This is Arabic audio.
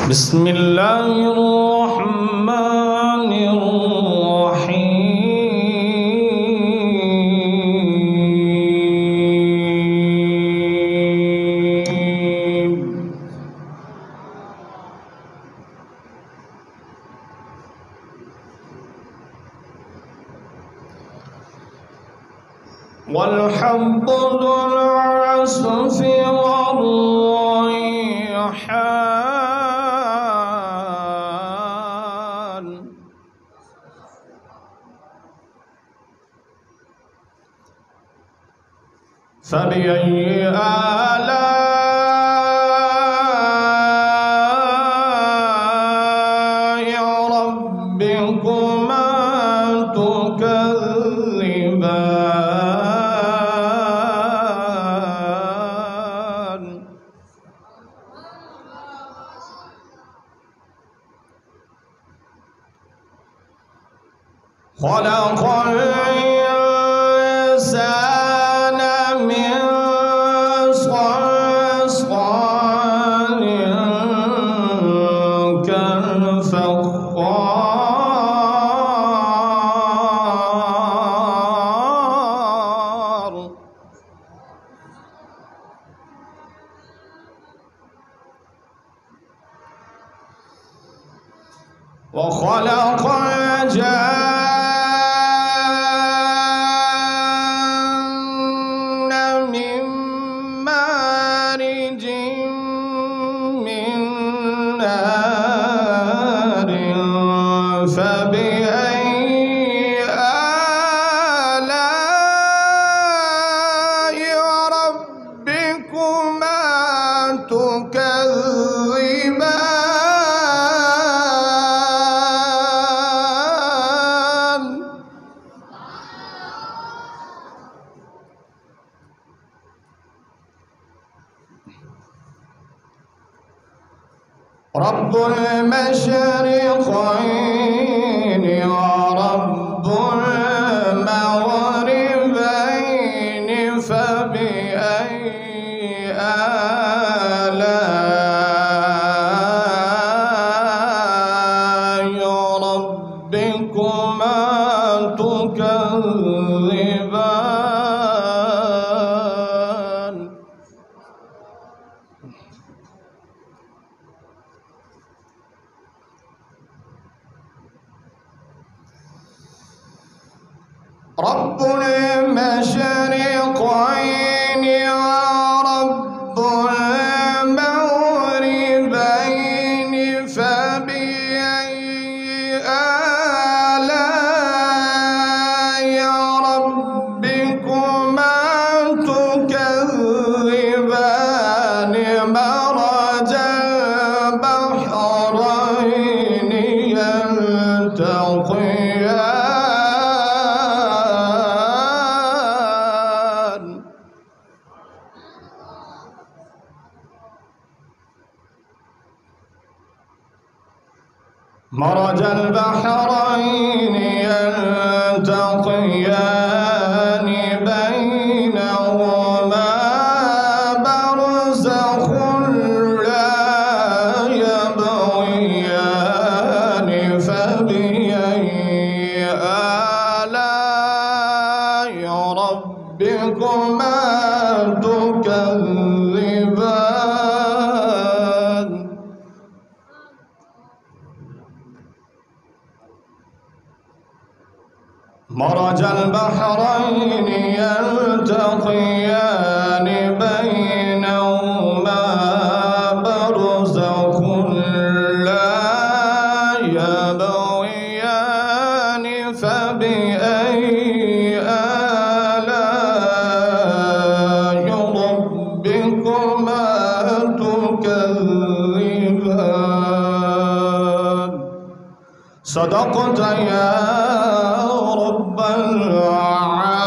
بسم الله الرحمن الرحيم. والحب ذو العصف والريحان فبأي آلاء ربكما تكذبان خلق الإنسان من صلصال كالفخار وخلق الجن من مارج من نار فبأي آلاء ربكما تكذبان رب المشرقين ورب المغربين فبأي آلاء ربكما تكذبان رب المشرقين ورب المغربين فبأي آلاء ربكما تكذبان مرج البحرين يلتقيان مرج البحرين يلتقيان بينهما برزخ لا يبغيان فبأي آلاء ربكما تكذبان مرج البحرين يلتقيان بينهما برزخ لا يبغيان فبأي آلاء ربكما تكذبان صدقت يا رب العالمين.